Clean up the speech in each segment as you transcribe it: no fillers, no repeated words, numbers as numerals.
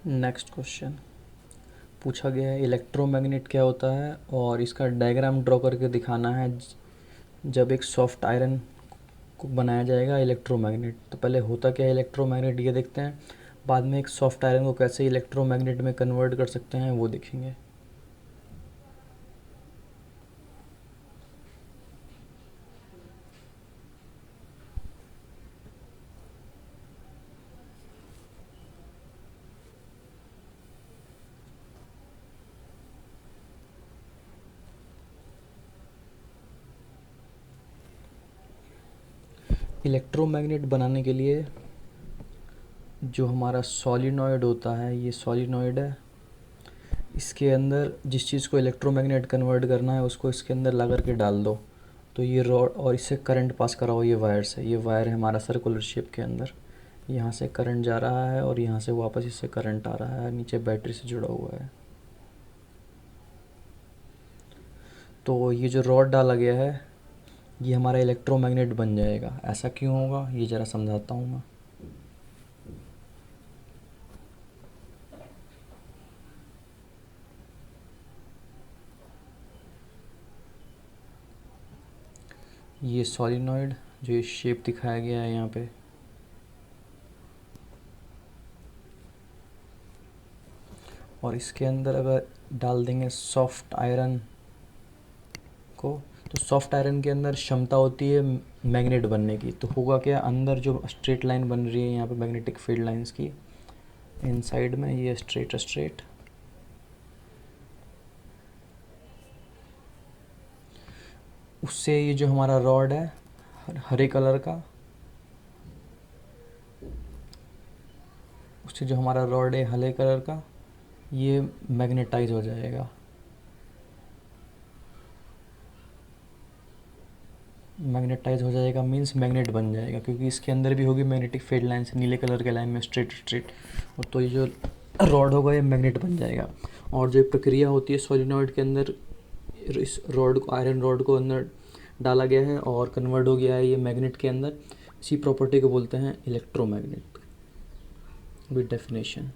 Next question पूछा गया है इलेक्ट्रोमैग्नेट क्या होता है और इसका डायग्राम ड्रॉ करके दिखाना है जब एक सॉफ्ट आयरन को बनाया जाएगा इलेक्ट्रोमैग्नेट। तो पहले होता क्या है इलेक्ट्रोमैग्नेट ये देखते हैं, बाद में एक सॉफ्ट आयरन को कैसे इलेक्ट्रोमैग्नेट में कन्वर्ट कर सकते हैं वो देखेंगे। इलेक्ट्रोमैग्नेट बनाने के लिए जो हमारा सॉलिनॉइड होता है, ये सॉलिनॉइड है, इसके अंदर जिस चीज़ को इलेक्ट्रोमैग्नेट कन्वर्ट करना है उसको इसके अंदर ला करके डाल दो। तो ये रॉड और इससे करंट पास कराओ ये वायर से। ये वायर है हमारा सर्कुलर शेप के अंदर, यहाँ से करंट जा रहा है और यहाँ से वापस इससे करंट आ रहा है, नीचे बैटरी से जुड़ा हुआ है। तो ये जो रॉड डाला गया है ये हमारा इलेक्ट्रोमैग्नेट बन जाएगा। ऐसा क्यों होगा ये ज़रा समझाता हूँ मैं। ये सॉलिनॉइड जो ये शेप दिखाया गया है यहाँ पे, और इसके अंदर अगर डाल देंगे सॉफ्ट आयरन को, तो सॉफ्ट आयरन के अंदर क्षमता होती है मैग्नेट बनने की। तो होगा क्या, अंदर जो स्ट्रेट लाइन बन रही है यहाँ पे मैग्नेटिक फील्ड लाइंस की, इनसाइड में ये स्ट्रेट स्ट्रेट, उससे ये जो हमारा रॉड है हरे कलर का, उससे जो हमारा रॉड है हरे कलर का, ये मैग्नेटाइज हो जाएगा। मैग्नेटाइज हो जाएगा मीन्स मैग्नेट बन जाएगा, क्योंकि इसके अंदर भी होगी मैग्नेटिक फील्ड लाइन्स नीले कलर के लाइन में स्ट्रेट स्ट्रेट, और तो ये जो रॉड होगा ये मैग्नेट बन जाएगा। और जो प्रक्रिया होती है सॉलिनॉइड के अंदर, इस रॉड को, आयरन रॉड को अंदर डाला गया है और कन्वर्ट हो गया है ये मैग्नेट के अंदर, इसी प्रॉपर्टी को बोलते हैं इलेक्ट्रोमैग्नेट विद डेफिनेशन।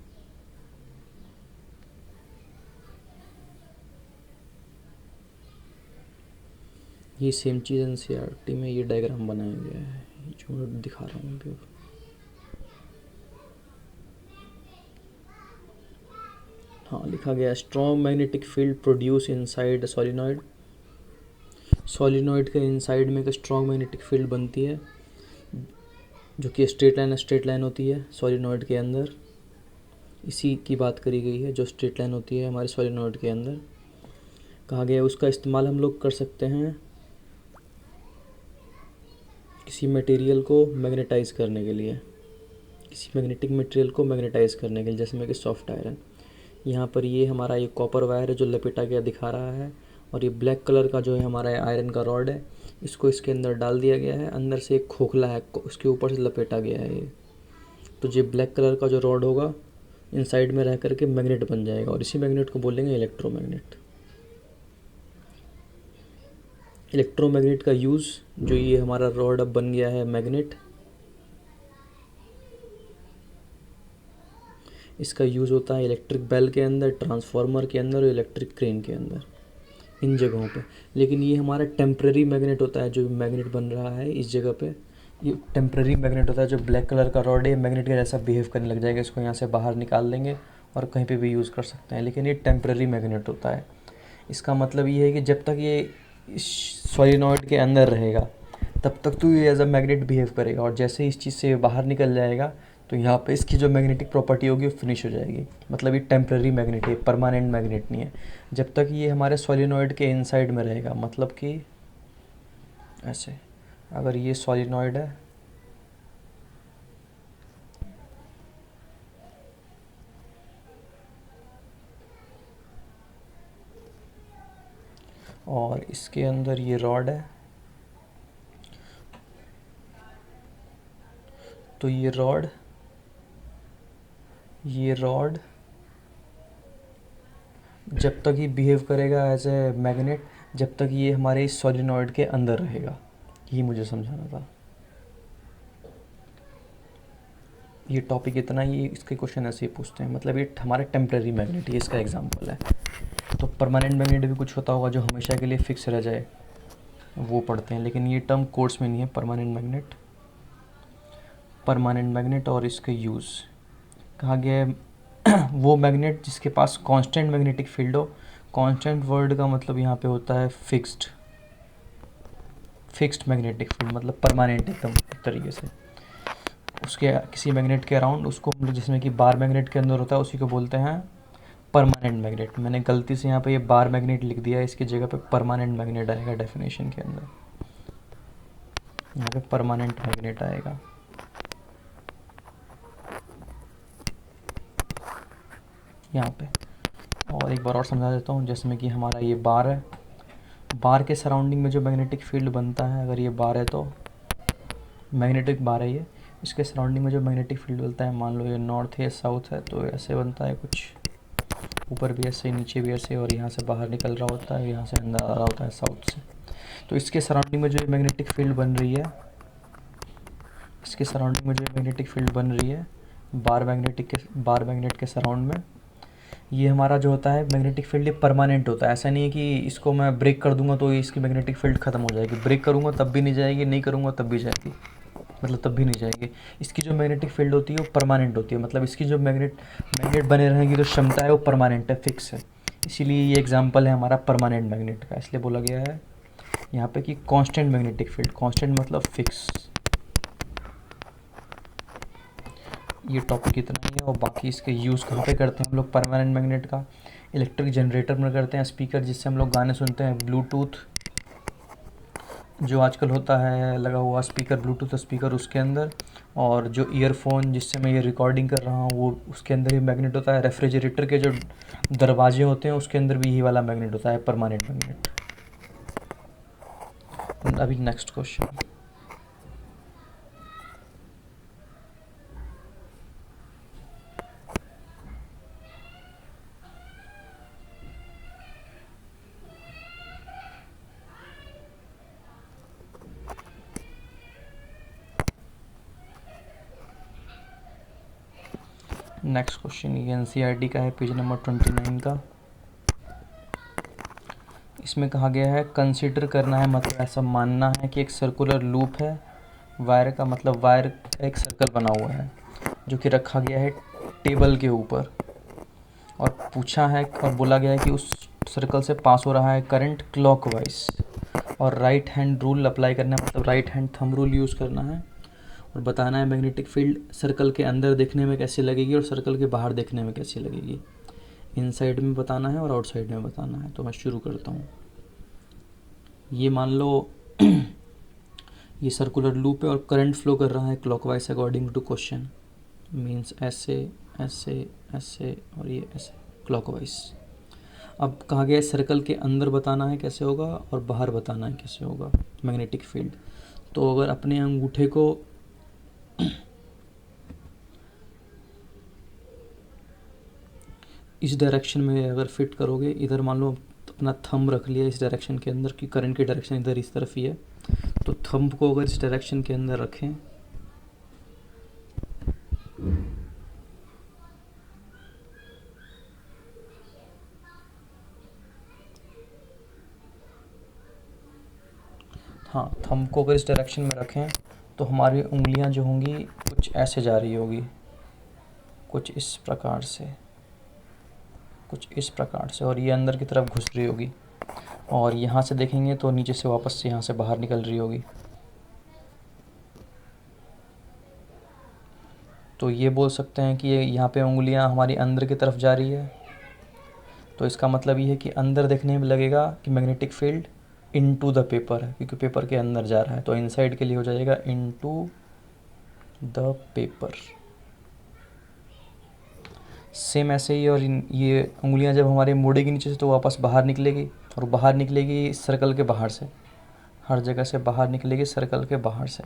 ये सेम चीज़ एनसीईआरटी में ये डायग्राम बनाया गया है जो मैं दिखा रहा हूँ अभी। हाँ, लिखा गया strong magnetic field produce inside solenoid. Solenoid के इनसाइड में एक स्ट्रॉन्ग मैग्नेटिक फील्ड बनती है जो कि स्ट्रेट लाइन होती है सॉलिनॉइड के अंदर। इसी की बात करी गई है, जो स्ट्रेट लाइन होती है हमारे सॉलिनॉइड के अंदर। कहा गया उसका इस्तेमाल हम लोग कर सकते हैं किसी मटेरियल को मैग्नेटाइज करने के लिए, किसी मैग्नेटिक मटेरियल को मैग्नेटाइज करने के लिए, जैसे में कि सॉफ्ट आयरन। यहाँ पर ये हमारा ये कॉपर वायर है जो लपेटा गया दिखा रहा है, और ये ब्लैक कलर का जो है हमारा आयरन का रॉड है, इसको इसके अंदर डाल दिया गया है। अंदर से एक खोखला है, उसके ऊपर से लपेटा गया है ये। तो ये ब्लैक कलर का जो रॉड होगा इनसाइड में रह करके मैग्नेट बन जाएगा, और इसी मैग्नेट को बोलेंगे इलेक्ट्रोमैग्नेट। इलेक्ट्रोमैग्नेट का यूज़, जो ये हमारा रॉड अब बन गया है मैग्नेट, इसका यूज़ होता है इलेक्ट्रिक बेल के अंदर, ट्रांसफार्मर के अंदर और इलेक्ट्रिक क्रेन के अंदर, इन जगहों पे। लेकिन ये हमारा टेम्प्रेरी मैग्नेट होता है, जो मैग्नेट बन रहा है इस जगह पे, ये टेम्प्रेरी मैग्नेट होता है। जो ब्लैक कलर का रॉड है मैग्नेट के जैसा बिहेव करने लग जाएगा, इसको यहाँ से बाहर निकाल देंगे और कहीं पे भी यूज़ कर सकते हैं, लेकिन ये टेम्प्रेरी मैग्नेट होता है। इसका मतलब ये है कि जब तक ये इस सॉलिनॉइड के अंदर रहेगा तब तक तो ये एज अ मैग्नेट बिहेव करेगा, और जैसे ही इस चीज़ से बाहर निकल जाएगा तो यहाँ पे इसकी जो मैग्नेटिक प्रॉपर्टी होगी वो फिनिश हो जाएगी। मतलब ये टेम्प्रेरी मैग्नेट है, परमानेंट मैग्नेट नहीं है। जब तक ये हमारे सॉलिनॉइड के इनसाइड में रहेगा, मतलब कि ऐसे, अगर ये सॉलिनॉइड है और इसके अंदर ये रॉड है, तो ये रॉड जब तक ये बिहेव करेगा एज ए मैग्नेट, जब तक ये हमारे इस सॉलिनॉइड के अंदर रहेगा। ये मुझे समझाना था। ये टॉपिक इतना ही, इसके क्वेश्चन ऐसे ही पूछते हैं, मतलब ये हमारा टेम्प्रेरी मैग्नेट, ये इसका एग्जांपल है। तो परमानेंट मैग्नेट भी कुछ होता होगा जो हमेशा के लिए फिक्स रह जाए, वो पढ़ते हैं, लेकिन ये टर्म कोर्स में नहीं है। परमानेंट मैग्नेट, परमानेंट मैग्नेट और इसके यूज़ कहा गया है वो मैग्नेट जिसके पास कांस्टेंट मैग्नेटिक फील्ड हो। कांस्टेंट वर्ड का मतलब यहाँ पे होता है फिक्स्ड, फिक्स्ड मैग्नेटिक फील्ड, मतलब परमानेंट एकदम एक तरीके से। उसके किसी मैग्नेट के अराउंड, उसको हम लोग जिसमें कि बार मैग्नेट के अंदर होता है उसी को बोलते हैं परमानेंट मैग्नेट। मैंने गलती से यहाँ पे ये बार मैग्नेट लिख दिया है, इसकी जगह पे परमानेंट मैग्नेट आएगा डेफिनेशन के अंदर, यहाँ पे परमानेंट मैग्नेट आएगा। यहाँ पे और एक बार और समझा देता हूँ, जिसमें कि हमारा ये बार है, बार के सराउंडिंग में जो मैग्नेटिक फील्ड बनता है, अगर ये बार है तो मैग्नेटिक बार है ये, इसके सराउंडिंग में जो मैग्नेटिक फील्ड बनता है, मान लो ये नॉर्थ है साउथ है, तो ऐसे बनता है कुछ, ऊपर भी ऐसे नीचे भी ऐसे, और यहाँ से बाहर निकल रहा होता है, यहाँ से अंदर आ रहा होता है साउथ से। तो इसके सराउंडिंग में जो मैग्नेटिक फील्ड बन रही है, इसके सराउंडिंग में जो मैग्नेटिक फील्ड बन रही है बार मैग्नेट के सराउंड में, ये हमारा जो होता है मैग्नेटिक फील्ड, ये परमानेंट होता है। ऐसा नहीं है कि इसको मैं ब्रेक कर दूंगा तो इसकी मैग्नेटिक फील्ड ख़त्म हो जाएगी, ब्रेक करूंगा तब भी नहीं जाएगी, नहीं करूंगा तब भी जाएगी, मतलब तब भी नहीं जाएगी। इसकी जो मैग्नेटिक फील्ड होती है वो परमानेंट होती है, मतलब इसकी जो मैग्नेट बने रहने की जो क्षमता है वो परमानेंट है, फिक्स है। इसीलिए ये एग्जाम्पल है हमारा परमानेंट मैग्नेट का, इसलिए बोला गया है यहाँ पे कि कांस्टेंट मैग्नेटिक फील्ड, कांस्टेंट मतलब फिक्स। ये टॉपिक इतना ही है, और बाकी इसके यूज़ कहाँ पे करते हैं हम लोग परमानेंट मैग्नेट का, इलेक्ट्रिक जनरेटर में करते हैं, स्पीकर जिससे हम लोग गाने सुनते हैं, ब्लूटूथ जो आजकल होता है लगा हुआ स्पीकर, ब्लूटूथ स्पीकर उसके अंदर, और जो ईयरफोन जिससे मैं ये रिकॉर्डिंग कर रहा हूँ वो उसके अंदर ही मैग्नेट होता है, रेफ्रिजरेटर के जो दरवाजे होते हैं उसके अंदर भी यही वाला मैग्नेट होता है, परमानेंट मैग्नेट। अभी नेक्स्ट क्वेश्चन, नेक्स्ट क्वेश्चन ये एनसीईआरटी का है, पेज नंबर 29 का। इसमें कहा गया है कंसीडर करना है, मतलब ऐसा मानना है कि एक सर्कुलर लूप है, वायर का मतलब वायर का एक सर्कल बना हुआ है जो कि रखा गया है टेबल के ऊपर, और पूछा है और बोला गया है कि उस सर्कल से पास हो रहा है करंट क्लॉकवाइज, और राइट हैंड रूल अप्लाई करना है, मतलब right hand thumb rule use करना है, और बताना है मैग्नेटिक फील्ड सर्कल के अंदर देखने में कैसी लगेगी और सर्कल के बाहर देखने में कैसी लगेगी। इनसाइड में बताना है और आउटसाइड में बताना है। तो मैं शुरू करता हूँ। ये मान लो ये सर्कुलर लूप है और करंट फ्लो कर रहा है clockwise according to question, means ऐसे ऐसे ऐसे और ये ऐसे क्लॉकवाइज। अब कहा गया है सर्कल के अंदर बताना है कैसे होगा और बाहर बताना है कैसे होगा मैग्नेटिक फील्ड। तो अगर अपने अंगूठे को इस डायरेक्शन में अगर फिट करोगे, इधर मान लो अपना थंब रख लिया इस डायरेक्शन के अंदर कि करंट की डायरेक्शन इधर इस तरफ ही है, तो थंब को अगर इस डायरेक्शन के अंदर रखें हाँ, थंब को अगर इस डायरेक्शन में रखें तो हमारी उंगलियां जो होंगी कुछ ऐसे जा रही होगी, कुछ इस प्रकार से, कुछ इस प्रकार से, और ये अंदर की तरफ घुस रही होगी, और यहाँ से देखेंगे तो नीचे से वापस से यहाँ से बाहर निकल रही होगी। तो ये बोल सकते हैं कि ये यहाँ पे उंगलियाँ हमारी अंदर की तरफ जा रही है, तो इसका मतलब ये है कि अंदर देखने में लगेगा कि magnetic field into the paper है, क्योंकि पेपर के अंदर जा रहा है, तो इनसाइड के लिए हो जाएगा इनटू द पेपर। सेम ऐसे ही, और ये उंगलियां जब हमारे मुड़ेगी नीचे से तो वापस बाहर निकलेगी, और बाहर निकलेगी सर्कल के बाहर से, हर जगह से बाहर निकलेगी सर्कल के बाहर से,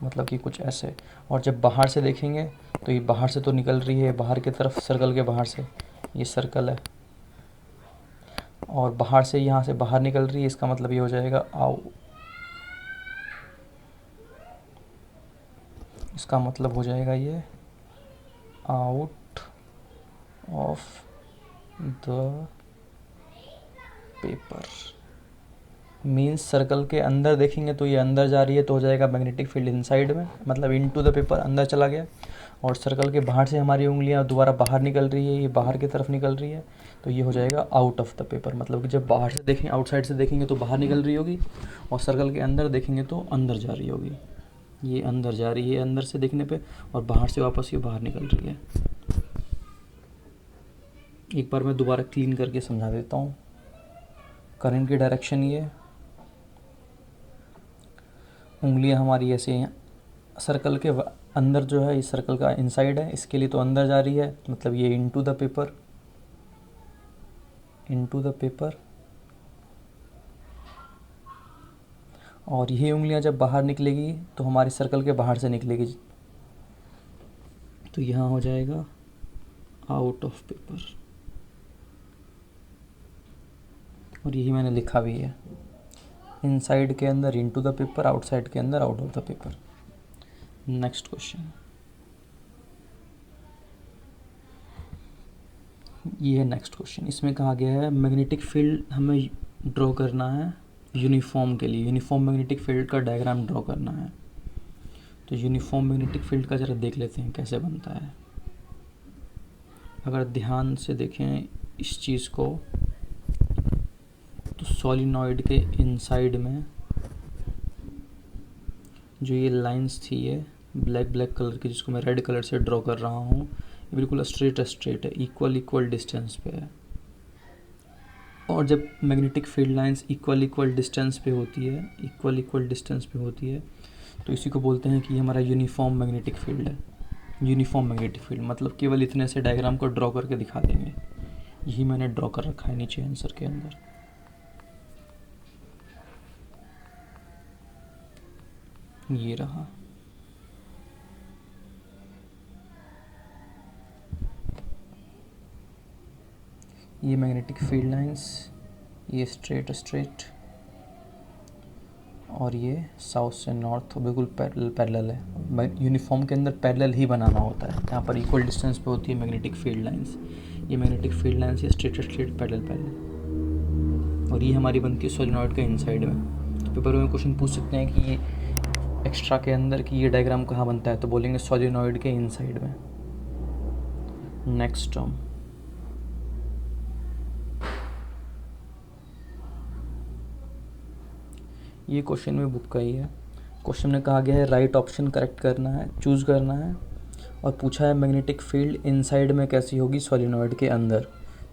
मतलब कि कुछ ऐसे। और जब बाहर से देखेंगे तो ये बाहर से तो निकल रही है बाहर की तरफ, सर्कल के बाहर से, ये सर्कल है, और बाहर से यहाँ से बाहर निकल रही है, इसका मतलब ये हो जाएगा इसका मतलब हो जाएगा ये out of the paper. Means circle के अंदर देखेंगे तो ये अंदर जा रही है तो हो जाएगा मैग्नेटिक फील्ड इनसाइड में, मतलब इनटू द पेपर, अंदर चला गया। और सर्कल के बाहर से हमारी उंगलियां दोबारा बाहर निकल रही है, ये बाहर की तरफ निकल रही है, तो ये हो जाएगा आउट ऑफ द पेपर। मतलब कि जब बाहर से देखें, आउटसाइड से देखेंगे तो बाहर निकल रही होगी, और सर्कल के अंदर देखेंगे तो अंदर जा रही होगी। ये अंदर जा रही है अंदर से देखने पे, और बाहर से वापस ये बाहर निकल रही है। एक बार मैं दोबारा क्लीन करके समझा देता हूँ। करंट की डायरेक्शन ये, उंगलियां हमारी ऐसे हैं, सर्कल के अंदर जो है, इस सर्कल का इनसाइड है, इसके लिए तो अंदर जा रही है, मतलब ये into the paper, into the paper. और यही उंगलियां जब बाहर निकलेगी तो हमारी सर्कल के बाहर से निकलेगी, तो यहाँ हो जाएगा आउट ऑफ पेपर। और यही मैंने लिखा भी है, इनसाइड के अंदर इनटू द पेपर, आउटसाइड के अंदर out of the paper. Next question, ये है नेक्स्ट क्वेश्चन। इसमें कहा गया है मैग्नेटिक फील्ड हमें ड्रॉ करना है यूनिफॉर्म के लिए, यूनिफॉर्म मैग्नेटिक फील्ड का डायग्राम ड्रॉ करना है। तो यूनिफॉर्म मैग्नेटिक फील्ड का ज़रा देख लेते हैं कैसे बनता है। अगर ध्यान से देखें इस चीज़ को, तो सॉलिनॉइड के इनसाइड में जो ये लाइंस थी, ये ब्लैक ब्लैक कलर की, जिसको मैं रेड कलर से ड्रॉ कर रहा हूँ, ये बिल्कुल स्ट्रेट है, इक्वल डिस्टेंस पे है। और जब magnetic field lines equal distance पे होती है, इक्वल डिस्टेंस पे होती है, तो इसी को बोलते हैं कि ये हमारा यूनिफॉर्म मैग्नेटिक फील्ड है। यूनिफॉर्म मैग्नेटिक फील्ड मतलब केवल इतने से डायग्राम को ड्रॉ करके दिखा देंगे। यही मैंने ड्रॉ कर रखा है नीचे आंसर के अंदर। ये रहा, ये मैग्नेटिक फील्ड लाइंस, ये स्ट्रेट और ये साउथ से नॉर्थ बिल्कुल पैरेलल है। यूनिफॉर्म के अंदर पैरेलल ही बनाना होता है। यहाँ पर इक्वल डिस्टेंस पे होती है मैग्नेटिक फील्ड लाइंस। ये मैग्नेटिक फील्ड लाइंस ये स्ट्रेट पैरेलल, और ये हमारी बनती है सोलेनॉइड के इनसाइड में। तो पेपर में क्वेश्चन पूछ सकते हैं कि ये एक्स्ट्रा के अंदर कि ये डायग्राम कहाँ बनता है, तो बोलेंगे सोलेनॉइड के इनसाइड में। नेक्स्ट टर्म, ये क्वेश्चन में बुक का ही है। क्वेश्चन में कहा गया है राइट ऑप्शन करेक्ट करना है, चूज़ करना है, और पूछा है मैग्नेटिक फील्ड इनसाइड में कैसी होगी सॉलिनॉइड के अंदर।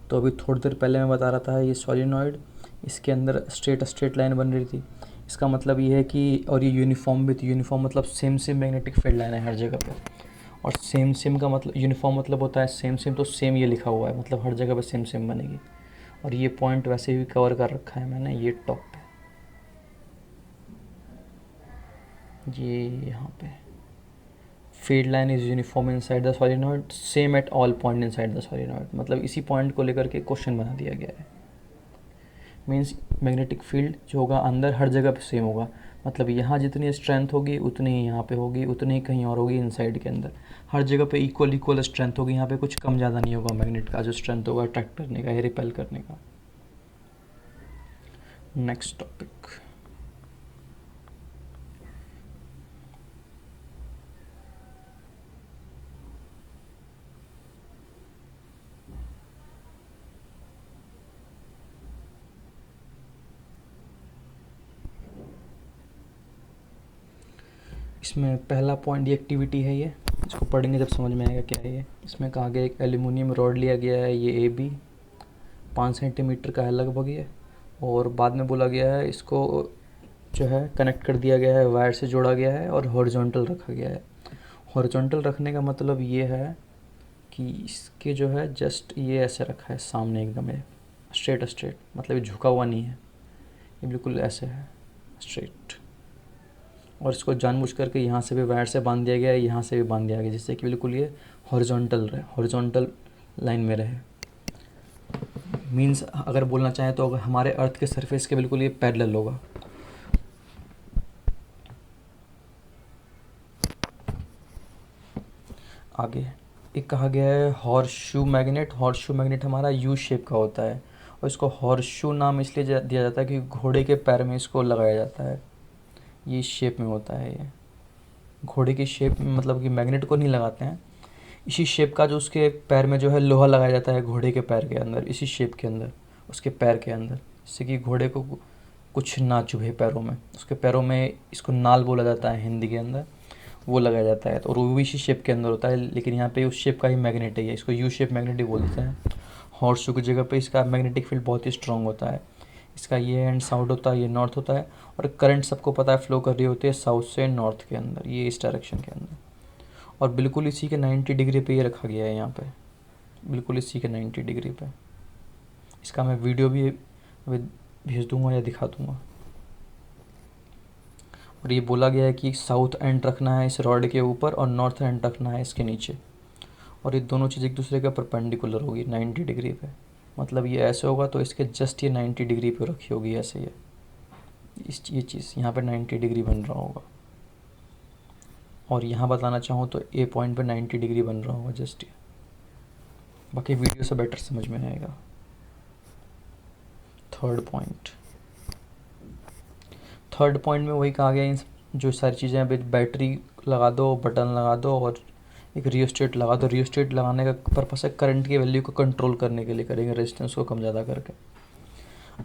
तो अभी थोड़ी देर पहले मैं बता रहा था, ये सॉलिनॉइड, इसके अंदर स्ट्रेट लाइन बन रही थी। इसका मतलब ये है कि, और ये यूनिफॉर्म भी थी। यूनिफॉर्म मतलब सेम मैग्नेटिक फील्ड लाइन है हर जगह पे। और सेम का मतलब, यूनिफॉर्म मतलब होता है सेम, तो सेम ये लिखा हुआ है, मतलब हर जगह पे सेम बनेगी। और ये पॉइंट वैसे भी कवर कर रखा है मैंने, ये टॉप पे, ये यहाँ पे field line is uniform inside the solenoid, same at all point inside the solenoid. मतलब इसी पॉइंट को लेकर के क्वेश्चन बना दिया गया है। मीन्स मैग्नेटिक फील्ड जो होगा अंदर हर जगह पे सेम होगा, मतलब यहाँ जितनी स्ट्रेंथ होगी उतनी ही यहाँ पे होगी, उतनी ही कहीं और होगी इनसाइड के अंदर। हर जगह पे इक्वल स्ट्रेंथ होगी, यहाँ पे कुछ कम ज़्यादा नहीं होगा मैग्नेट का जो स्ट्रेंथ होगा अट्रैक्ट करने का या रिपेल करने का। नेक्स्ट टॉपिक, इसमें पहला पॉइंट ये एक्टिविटी है, ये इसको पढ़ेंगे जब समझ में आएगा क्या है ये। इसमें कहा गया एक एल्यूमिनियम रॉड लिया गया है, ये AB 5 सेंटीमीटर का है लगभग ये, और बाद में बोला गया है इसको जो है कनेक्ट कर दिया गया है, वायर से जोड़ा गया है और हॉरिजॉन्टल रखा गया है। हॉरिजॉन्टल रखने का मतलब ये है कि इसके जो है जस्ट ये ऐसे रखा है सामने एकदम स्ट्रेट, मतलब ये झुका हुआ नहीं है, ये बिल्कुल ऐसे है स्ट्रेट। और इसको जानबूझ करके यहाँ से भी वायर से बांध दिया गया है, यहाँ से भी बांध दिया गया, जिससे कि बिल्कुल ये हॉरिजॉन्टल रहे, हॉरिजॉन्टल लाइन में रहे। मीन्स अगर बोलना चाहें तो अगर हमारे अर्थ के सरफेस के बिल्कुल ये पैरेलल होगा। आगे एक कहा गया है horse shoe magnet. Horse shoe magnet हमारा यू शेप का होता है और इसको हॉर्स शू नाम इसलिए दिया जाता है कि घोड़े के पैर में इसको लगाया जाता है। ये इस शेप में होता है, ये घोड़े की शेप में, मतलब कि मैग्नेट को नहीं लगाते हैं। इसी शेप का जो उसके पैर में जो है लोहा लगाया जाता है घोड़े के पैर के अंदर, इसी शेप के अंदर उसके पैर के अंदर, जिससे कि घोड़े को कुछ ना चुभे पैरों में। उसके पैरों में इसको नाल बोला जाता है हिंदी के अंदर, वो लगाया जाता है। तो और वो भी इसी शेप के अंदर होता है, लेकिन यहाँ पे उस शेप का ही मैग्नेट है, इसको यू शेप मैग्नेट ही बोलते हैं। हॉर्स शू की जगह पे इसका मैग्नेटिक फील्ड बहुत ही स्ट्रांग होता है। इसका ये एंड साउथ होता है, ये नॉर्थ होता है, और करंट सबको पता है फ्लो कर रही होती है साउथ से नॉर्थ के अंदर, ये इस डायरेक्शन के अंदर। और बिल्कुल इसी के 90 डिग्री पे ये रखा गया है यहाँ पे, बिल्कुल इसी के 90 डिग्री पे। इसका मैं वीडियो भी अभी भेज दूंगा या दिखा दूंगा। और ये बोला गया है कि साउथ एंड रखना है इस रॉड के ऊपर और नॉर्थ एंड रखना है इसके नीचे, और ये दोनों चीज़ एक दूसरे के परपेंडिकुलर होगी 90 डिग्री पे। मतलब ये ऐसे होगा तो इसके जस्ट ये 90 डिग्री पे रखी होगी ऐसे, ये चीज़ यहाँ पे 90 डिग्री बन रहा होगा। और यहाँ बताना चाहूँ तो ए पॉइंट पे 90 डिग्री बन रहा होगा जस्ट ये। बाकी वीडियो से बेटर समझ में आएगा। थर्ड पॉइंट में वही कहा गया, इन जो सारी चीज़ें हैं, बैटरी लगा दो, बटन लगा दो और एक रियोस्टेट लगा दो। रियोस्टेट लगाने का पर्पस है करंट की वैल्यू को कंट्रोल करने के लिए करेंगे, रेजिस्टेंस को कम ज़्यादा करके।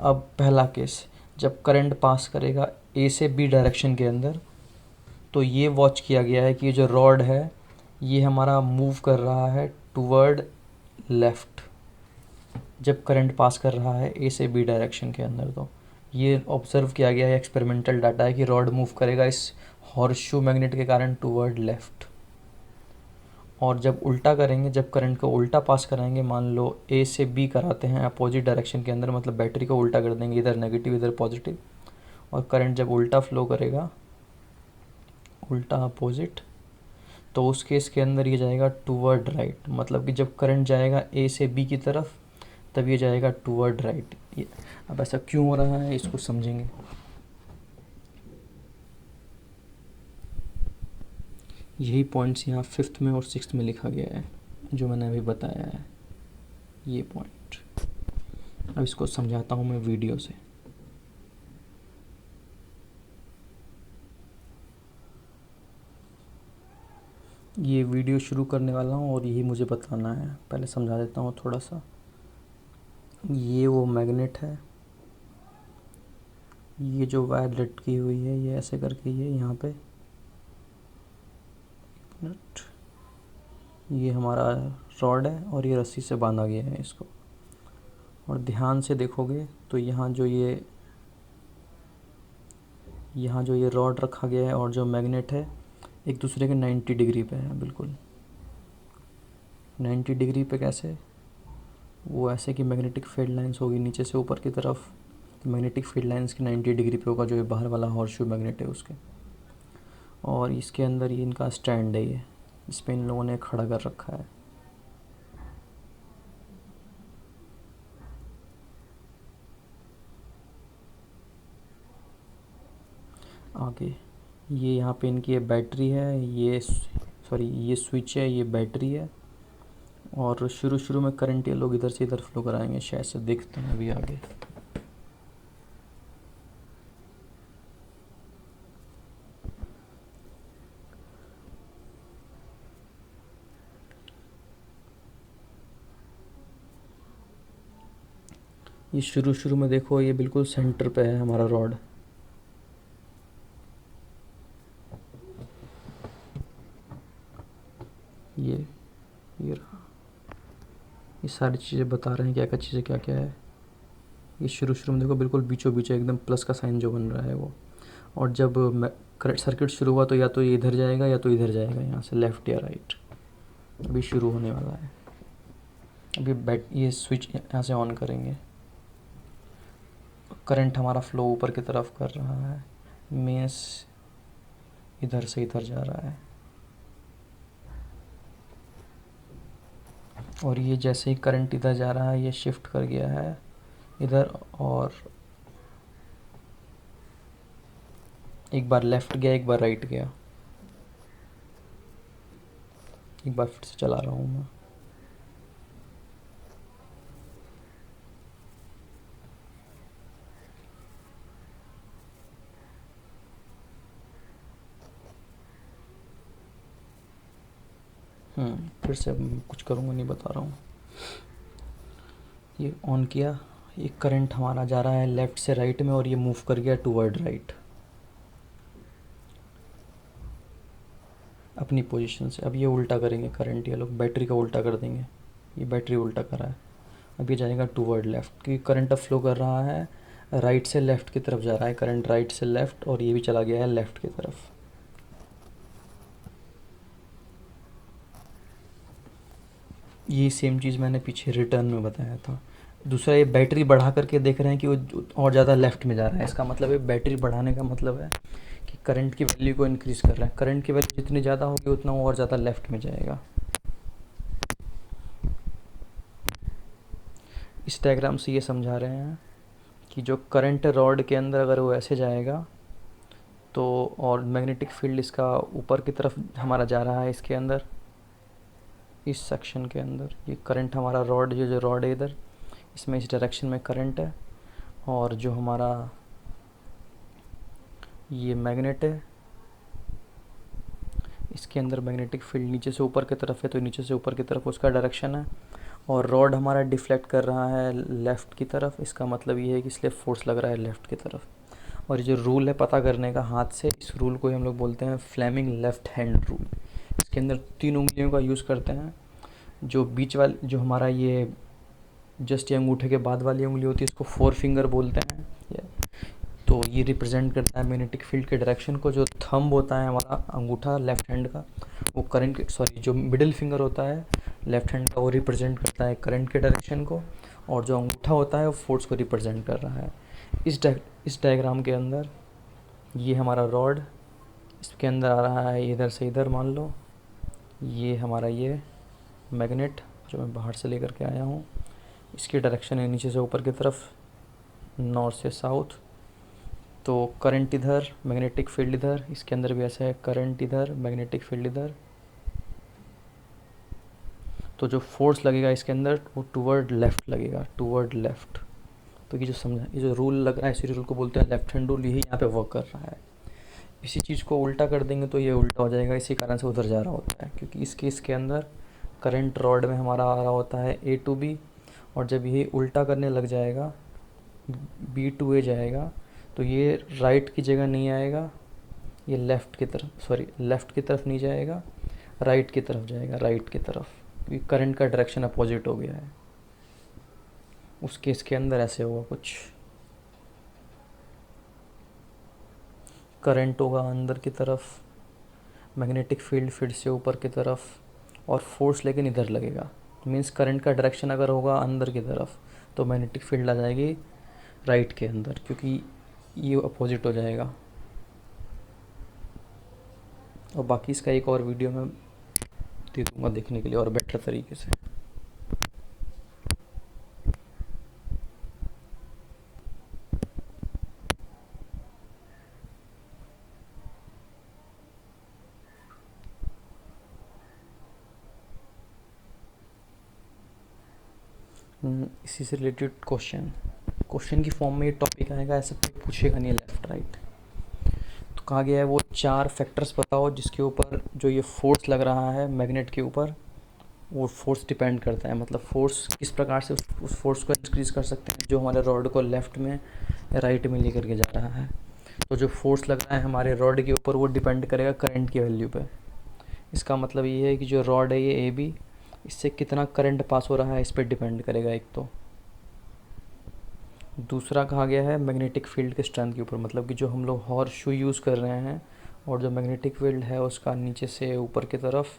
अब पहला केस, जब करंट पास करेगा ए से बी डायरेक्शन के अंदर, तो ये वॉच किया गया है कि ये जो रॉड है ये हमारा मूव कर रहा है टूवर्ड लेफ़्ट, जब करंट पास कर रहा है ए से बी डायरेक्शन के अंदर। तो ये ऑब्जर्व किया गया है, एक्सपेरिमेंटल डाटा है कि रॉड मूव करेगा इस हॉर्सशू मैग्नेट के कारण टूवर्ड लेफ़्ट। और जब उल्टा करेंगे, जब करंट को उल्टा पास कराएंगे, मान लो ए से बी कराते हैं अपोजिट डायरेक्शन के अंदर, मतलब बैटरी को उल्टा कर देंगे, इधर नेगेटिव इधर पॉजिटिव, और करंट जब उल्टा फ्लो करेगा, उल्टा अपोजिट, तो उस केस के अंदर ये जाएगा टूवर्ड राइट। मतलब कि जब करंट जाएगा ए से बी की तरफ तब ये जाएगा टूवर्ड राइट। ये अब ऐसा क्यों हो रहा है इसको समझेंगे। यही पॉइंट्स यहाँ 5th में और 6th में लिखा गया है जो मैंने अभी बताया है, ये पॉइंट। अब इसको समझाता हूँ मैं वीडियो से। ये वीडियो शुरू करने वाला हूँ और यही मुझे बताना है। पहले समझा देता हूँ थोड़ा सा। ये वो मैग्नेट है, ये जो वायर लटकी हुई है ये ऐसे करके ये यहाँ पे, ये हमारा रॉड है और ये रस्सी से बांधा गया है इसको। और ध्यान से देखोगे तो यहाँ जो ये रॉड रखा गया है और जो मैग्नेट है एक दूसरे के 90 डिग्री पे है, बिल्कुल 90 डिग्री पे। कैसे? वो ऐसे कि मैग्नेटिक फील्ड लाइंस होगी नीचे से ऊपर की तरफ, तो मैग्नेटिक फील्ड लाइंस की 90 डिग्री पे होगा जो ये बाहर वाला हॉर्सशू मैग्नेट है उसके। और इसके अंदर ये इनका स्टैंड है, ये इस पे इन लोगों ने खड़ा कर रखा है। आगे ये यहाँ पे इनकी ये बैटरी है, ये स्विच है, ये बैटरी है। और शुरू में करंट ये लोग इधर से इधर फ्लो कराएंगे, शायद से देखते हैं अभी आगे। ये शुरू में देखो, ये बिल्कुल सेंटर पे है हमारा रॉड। ये रहा। ये सारी चीज़ें बता रहे हैं क्या क्या चीज़ें क्या क्या है। ये शुरू में देखो बिल्कुल बीचों बीच एकदम प्लस का साइन जो बन रहा है वो। और जब करंट सर्किट शुरू हुआ तो या तो ये इधर जाएगा या तो इधर जाएगा, यहाँ से लेफ़्ट या राइट। अभी शुरू होने वाला है। अभी ये स्विच यहाँ से ऑन करेंगे, करंट हमारा फ्लो ऊपर की तरफ कर रहा है, मीन्स इधर से इधर जा रहा है। और ये जैसे ही करंट इधर जा रहा है ये शिफ्ट कर गया है इधर, और एक बार लेफ़्ट गया एक बार राइट गया। एक बार फिर से चला रहा हूँ मैं। फिर से कुछ करूँगा नहीं, बता रहा हूँ। ये ऑन किया, ये करंट हमारा जा रहा है लेफ़्ट से राइट में और ये मूव कर गया टूवर्ड राइट अपनी पोजीशन से। अब ये उल्टा करेंगे करंट, ये लोग बैटरी का उल्टा कर देंगे। ये बैटरी उल्टा कर रहा है, अब ये जाएगा टूवर्ड लेफ़्ट, क्योंकि करंट अब फ्लो कर रहा है राइट से लेफ़्ट की तरफ जा रहा है करंट, राइट से लेफ़्ट, और ये भी चला गया है लेफ़्ट की तरफ। ये सेम चीज़ मैंने पीछे रिटर्न में बताया था। दूसरा, ये बैटरी बढ़ा करके देख रहे हैं कि वो और ज़्यादा लेफ़्ट में जा रहा है। इसका मतलब है बैटरी बढ़ाने का मतलब है कि करंट की वैल्यू को इंक्रीज़ कर रहा है। करंट की वैल्यू जितनी ज़्यादा होगी उतना वो और ज़्यादा लेफ़्ट में जाएगा। इस डायग्राम से ये समझा रहे हैं कि जो करंट रॉड के अंदर अगर वो ऐसे जाएगा तो, और मैग्नेटिक फील्ड इसका ऊपर की तरफ हमारा जा रहा है इसके अंदर, इस सेक्शन के अंदर, ये करंट हमारा रॉड, जो रॉड है इधर, इसमें इस डायरेक्शन में करंट है, और जो हमारा ये मैग्नेट है इसके अंदर मैग्नेटिक फील्ड नीचे से ऊपर की तरफ है, तो नीचे से ऊपर की तरफ उसका डायरेक्शन है, और रॉड हमारा डिफ्लेक्ट कर रहा है लेफ़्ट की तरफ। इसका मतलब ये है कि इसलिए फोर्स लग रहा है लेफ़्ट की तरफ। और ये जो रूल है पता करने का हाथ से, इस रूल को हम लोग बोलते हैं फ्लेमिंग लेफ़्ट हैंड रूल। इसके अंदर 3 उंगलियों का यूज़ करते हैं। जो बीच वाली, जो हमारा ये जस्ट ये अंगूठे के बाद वाली उंगली होती है, इसको 4 फिंगर बोलते हैं। तो ये रिप्रेजेंट करता है मैग्नेटिक फील्ड के डायरेक्शन को। जो थंब होता है हमारा अंगूठा लेफ़्ट हैंड का, वो करंट, सॉरी, जो मिडिल फिंगर होता है लेफ़्ट हैंड का, वो रिप्रेजेंट करता है करंट के डायरेक्शन को, और जो अंगूठा होता है वो फोर्स को रिप्रेजेंट कर रहा है। इस डायग्राम के अंदर ये हमारा रॉड, इसके अंदर आ रहा है इधर से इधर, मान लो ये हमारा ये मैग्नेट जो मैं बाहर से लेकर के आया हूँ, इसकी डायरेक्शन है नीचे से ऊपर की तरफ, नॉर्थ से साउथ। तो करंट इधर, मैग्नेटिक फील्ड इधर, इसके अंदर भी ऐसा है, करंट इधर, मैग्नेटिक फील्ड इधर। तो जो फोर्स लगेगा इसके अंदर वो टूवर्ड लेफ़्ट लगेगा, टूवर्ड लेफ़्ट। तो ये जो समझा, ये जो रूल लग रहा है, इसी रूल को बोलते हैं लेफ़्ट हैंड रूल, यही यहाँ पे वर्क कर रहा है। इसी चीज़ को उल्टा कर देंगे तो ये उल्टा हो जाएगा, इसी कारण से उधर जा रहा होता है, क्योंकि इस केस के अंदर करंट रॉड में हमारा आ रहा होता है A to B, और जब ये उल्टा करने लग जाएगा B to A जाएगा, तो ये राइट की जगह नहीं आएगा, ये लेफ़्ट की तरफ, सॉरी लेफ़्ट की तरफ नहीं जाएगा, राइट की तरफ जाएगा, राइट की तरफ, क्योंकि करंट का डायरेक्शन अपोजिट हो गया है। उस केस के अंदर ऐसे होगा कुछ, करंट होगा अंदर की तरफ, मैग्नेटिक फील्ड फिर से ऊपर की तरफ, और फोर्स लेकिन इधर लगेगा। मींस करंट का डायरेक्शन अगर होगा अंदर की तरफ तो मैग्नेटिक फील्ड आ जाएगी राइट के अंदर, क्योंकि ये अपोजिट हो जाएगा। और बाकी इसका एक और वीडियो मैं दे दूँगा देखने के लिए और बेटर तरीके से। इसी से रिलेटेड क्वेश्चन की फॉर्म में ये टॉपिक आएगा, ऐसे पूछेगा नहीं लेफ़्ट राइट। तो कहा गया है वो 4 फैक्टर्स बताओ जिसके ऊपर जो ये फोर्स लग रहा है मैग्नेट के ऊपर, वो फोर्स डिपेंड करता है। मतलब फोर्स किस प्रकार से उस फोर्स को इंक्रीज़ कर सकते हैं जो हमारे रॉड को लेफ़्ट में या राइट में लेकर के जा रहा है। तो जो फोर्स लग रहा है हमारे रॉड के ऊपर वो डिपेंड करेगा करंट की वैल्यू पे। इसका मतलब ये है कि जो रॉड है ये AB, इससे कितना करंट पास हो रहा है इस पर डिपेंड करेगा एक तो। दूसरा कहा गया है मैग्नेटिक फील्ड के स्ट्रेंथ के ऊपर, मतलब कि जो हम लोग हॉर्स शू यूज़ कर रहे हैं और जो मैग्नेटिक फील्ड है उसका नीचे से ऊपर की तरफ,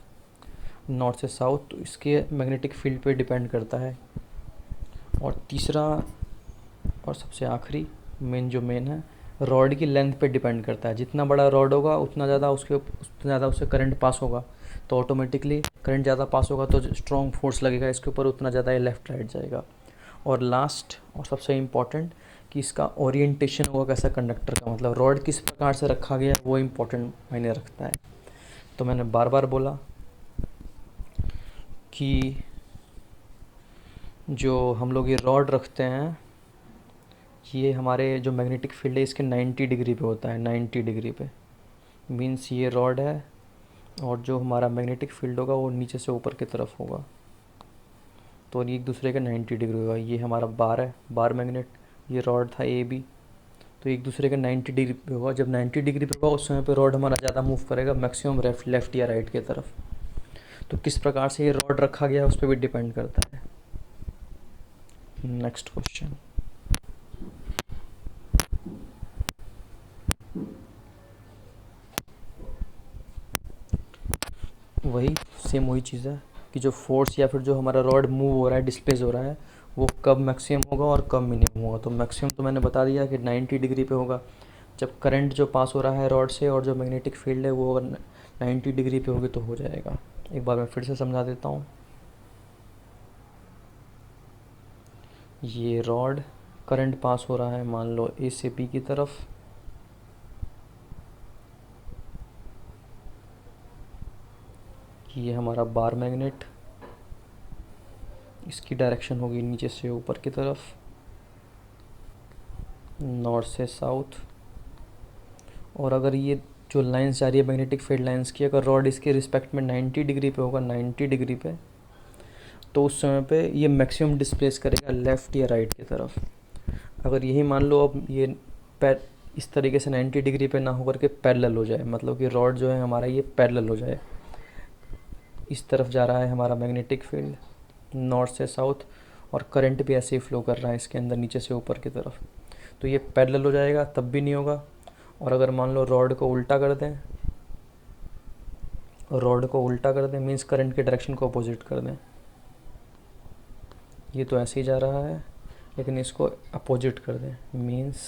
नॉर्थ से साउथ, तो इसके मैग्नेटिक फील्ड पे डिपेंड करता है। और तीसरा और सबसे आखिरी मेन है, रॉड की लेंथ पे डिपेंड करता है। जितना बड़ा रॉड होगा उतना ज़्यादा उससे करंट पास होगा, तो ऑटोमेटिकली करंट ज़्यादा पास होगा तो स्ट्रॉन्ग फोर्स लगेगा इसके ऊपर, उतना ज़्यादा ये लेफ़्ट राइट जाएगा। और लास्ट और सबसे इम्पॉर्टेंट कि इसका ओरिएंटेशन होगा कैसा कंडक्टर का, मतलब रॉड किस प्रकार से रखा गया है वो इम्पोर्टेंट मायने रखता है। तो मैंने बार बार बोला कि जो हम लोग ये रॉड रखते हैं, ये हमारे जो मैग्नेटिक फील्ड है इसके 90 डिग्री पे होता है, 90 डिग्री पे। मीन्स ये रॉड है और जो हमारा मैग्नेटिक फील्ड होगा वो नीचे से ऊपर की तरफ होगा, तो ये एक दूसरे के 90 डिग्री होगा। ये हमारा बार है, बार मैग्नेट, ये रॉड था ए बी, तो एक दूसरे के 90 डिग्री पे होगा। जब 90 डिग्री पे होगा उस समय पे रॉड हमारा ज़्यादा मूव करेगा, मैक्सिमम लेफ्ट या राइट की तरफ। तो किस प्रकार से ये रॉड रखा गया उस पर भी डिपेंड करता है। नेक्स्ट क्वेश्चन, वही सेम वही चीज़ है कि जो फोर्स या फिर जो हमारा रॉड मूव हो रहा है, डिस्प्लेस हो रहा है, वो कब मैक्सिमम होगा और कब मिनिमम होगा। तो मैक्सिमम तो मैंने बता दिया कि 90 डिग्री पे होगा, जब करंट जो पास हो रहा है रॉड से और जो मैग्नेटिक फील्ड है वो अगर 90 डिग्री पे होगी तो हो जाएगा। एक बार मैं फिर से समझा देता हूँ। ये रॉड, करंट पास हो रहा है मान लो ए से बी की तरफ, ये हमारा बार मैग्नेट, इसकी डायरेक्शन होगी नीचे से ऊपर की तरफ, नॉर्थ से साउथ। और अगर ये जो लाइंस जा रही है मैग्नेटिक फील्ड लाइंस की, अगर रॉड इसके रिस्पेक्ट में 90 डिग्री पे होगा, 90 डिग्री पे, तो उस समय पे ये मैक्सिमम डिस्प्लेस करेगा लेफ़्ट या राइट की तरफ। अगर यही मान लो अब ये पैर इस तरीके से 90 डिग्री पे ना होकर के पैरेलल हो जाए, मतलब कि रॉड जो है हमारा ये पैरेलल हो जाए, इस तरफ जा रहा है हमारा मैग्नेटिक फील्ड नॉर्थ से साउथ, और करंट भी ऐसे ही फ्लो कर रहा है इसके अंदर नीचे से ऊपर की तरफ, तो ये पैरेलल हो जाएगा, तब भी नहीं होगा। और अगर मान लो रॉड को उल्टा कर दें, रॉड को उल्टा कर दें मीन्स करंट के डायरेक्शन को अपोजिट कर दें, ये तो ऐसे ही जा रहा है लेकिन इसको अपोजिट कर दें मीन्स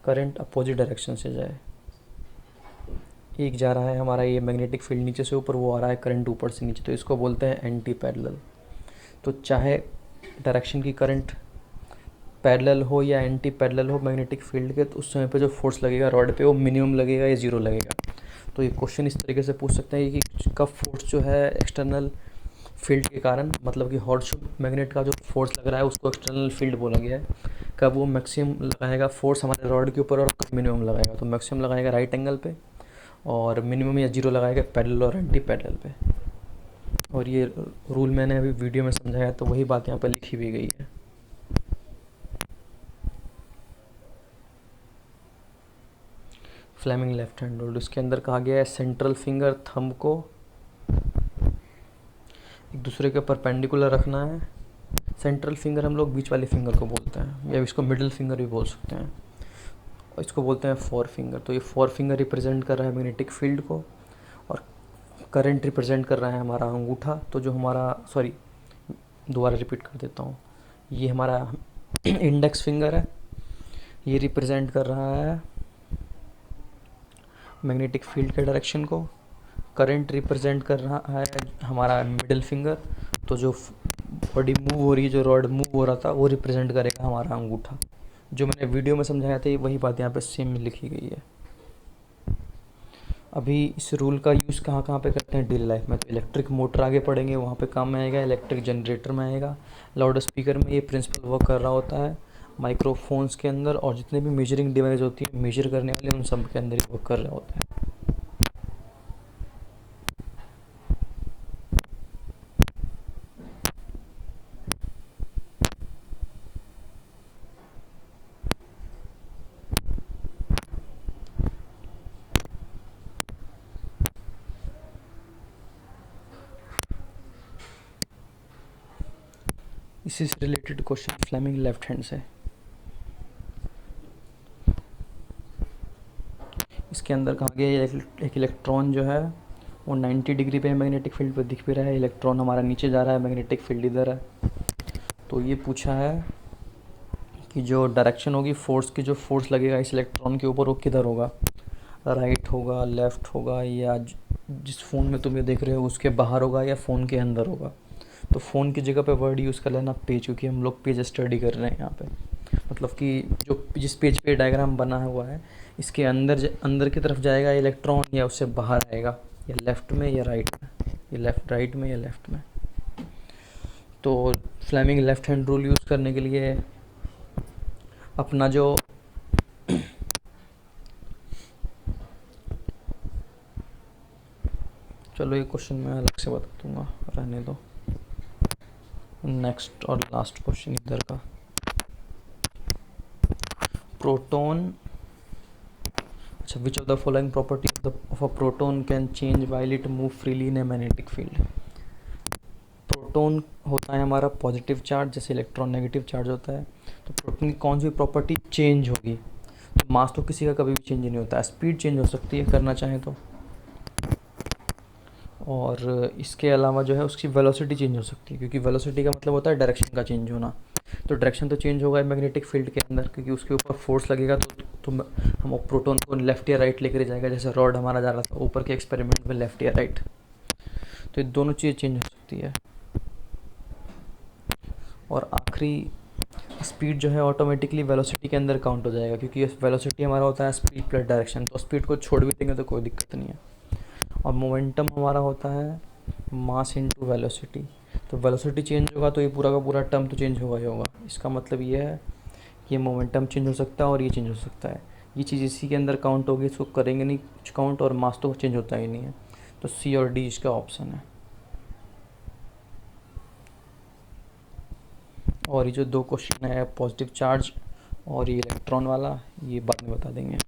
करंट अपोजिट डायरेक्शन से जाए। एक जा रहा है हमारा ये मैग्नेटिक फील्ड नीचे से ऊपर, वो आ रहा है करंट ऊपर से नीचे, तो इसको बोलते हैं एंटी पैरेलल। तो चाहे डायरेक्शन की करंट पैरेलल हो या एंटी पैरेलल हो मैग्नेटिक फील्ड के, तो उस समय पे जो फोर्स लगेगा रॉड पे वो मिनिमम लगेगा या ज़ीरो लगेगा। तो ये क्वेश्चन इस तरीके से पूछ सकते हैं कि कब फोर्स जो है एक्सटर्नल फील्ड के कारण, मतलब कि हॉर्स मैग्नेट का जो फोर्स लग रहा है उसको एक्सटर्नल फील्ड बोला गया है, कब वो मैक्सिमम लगाएगा फोर्स हमारे रॉड के ऊपर और कब मिनिमम लगाएगा। तो मैक्सिमम लगाएगा राइट एंगल पे और मिनिमम या जीरो लगाएगा पैरेलल और एंटी पैरेलल पे। और ये रूल मैंने अभी वीडियो में समझाया, तो वही बात यहाँ पर लिखी हुई गई है। फ्लेमिंग लेफ्ट हैंड रूल, इसके अंदर कहा गया है सेंट्रल फिंगर थंब को एक दूसरे के परपेंडिकुलर रखना है। सेंट्रल फिंगर हम लोग बीच वाले फिंगर को बोलते हैं, या इसको मिडिल फिंगर भी बोल सकते हैं, और इसको बोलते हैं फोर फिंगर। तो ये फोर फिंगर रिप्रेजेंट कर रहा है मैग्नेटिक फील्ड को, और करंट रिप्रेजेंट कर रहा है हमारा अंगूठा। तो जो हमारा, सॉरी दोबारा रिपीट कर देता हूँ, ये हमारा इंडेक्स फिंगर है, ये रिप्रेजेंट कर रहा है मैग्नेटिक फील्ड के डायरेक्शन को। करंट रिप्रेजेंट कर रहा है हमारा मिडिल फिंगर, तो जो बॉडी मूव हो रही है, जो रॉड मूव हो रहा था, वो रिप्रेजेंट करेगा हमारा अंगूठा। जो मैंने वीडियो में समझाया था वही बात यहाँ पे सेम लिखी गई है। अभी इस रूल का यूज़ कहाँ कहाँ पे करते हैं डेली लाइफ में, तो इलेक्ट्रिक मोटर आगे पढ़ेंगे, वहाँ पे काम में आएगा, इलेक्ट्रिक जनरेटर में आएगा, लाउड स्पीकर में ये प्रिंसिपल वर्क कर रहा होता है, माइक्रोफोन्स के अंदर, और जितने भी मेजरिंग डिवाइस होती है मेजर करने वाले, उन सब के अंदर ही वर्क कर रहा होता है। इसी से related question Fleming left hand से, इसके अंदर कहा गया एक इलेक्ट्रॉन जो है वो 90 डिग्री पे मैग्नेटिक फील्ड पे दिख भी रहा है, इलेक्ट्रॉन हमारा नीचे जा रहा है, मैग्नेटिक फील्ड इधर है। तो ये पूछा है कि जो डायरेक्शन होगी फोर्स की, जो फोर्स लगेगा इस इलेक्ट्रॉन के ऊपर वो किधर होगा, राइट होगा, लेफ़्ट होगा, या जिस फ़ोन में तुम ये देख रहे हो उसके बाहर होगा या फ़ोन के अंदर होगा। तो फ़ोन की जगह पे वर्ड यूज़ कर लेना पेज, क्योंकि हम लोग पेज स्टडी कर रहे हैं यहाँ पे। मतलब कि जो जिस पेज पे डायग्राम बना हुआ है इसके अंदर की तरफ जाएगा इलेक्ट्रॉन, या उससे बाहर आएगा, या लेफ़्ट में या राइट में, या लेफ़्ट राइट में या लेफ़्ट में। तो Fleming left hand rule use करने के लिए अपना जो चलो ये क्वेश्चन मैं अलग से बता दूंगा, रहने दो। नेक्स्ट और लास्ट क्वेश्चन इधर का, प्रोटोन, अच्छा, which of the following property of a proton can change while it move freely in a magnetic field. Proton होता है हमारा पॉजिटिव चार्ज, जैसे इलेक्ट्रॉन नेगेटिव चार्ज होता है। तो प्रोटोन की कौन सी प्रॉपर्टी चेंज होगी? तो मास तो किसी का कभी भी चेंज नहीं होता, स्पीड चेंज हो सकती है करना चाहें तो, और इसके अलावा जो है उसकी वेलोसिटी चेंज हो सकती है, क्योंकि वेलोसिटी का मतलब होता है डायरेक्शन का चेंज होना। तो डायरेक्शन तो चेंज होगा मैग्नेटिक फील्ड के अंदर, क्योंकि उसके ऊपर फोर्स लगेगा तो हम प्रोटोन को लेफ्ट या राइट लेकर जाएगा, जैसे रॉड हमारा जा रहा था ऊपर के एक्सपेरिमेंट में लेफ्ट या राइट। तो ये दोनों चीज़ें चेंज हो सकती है। और आखिरी, स्पीड जो है ऑटोमेटिकली वेलोसिटी के अंदर काउंट हो जाएगा, क्योंकि वेलोसिटी हमारा होता है स्पीड प्लस डायरेक्शन, तो स्पीड को छोड़ भी देंगे तो कोई दिक्कत नहीं है। और मोमेंटम हमारा होता है मास इनटू वेलोसिटी, तो वेलोसिटी चेंज होगा तो ये पूरा का पूरा टर्म तो चेंज होगा ही होगा। इसका मतलब ये है कि ये मोमेंटम चेंज हो सकता है और ये चेंज हो सकता है, ये चीज़ इसी के अंदर काउंट होगी, इसको करेंगे नहीं कुछ काउंट, और मास तो चेंज होता ही नहीं है। तो सी और डी इसका ऑप्शन है। और ये जो दो क्वेश्चन है, पॉजिटिव चार्ज और ये इलेक्ट्रॉन वाला, ये बाद में बता देंगे।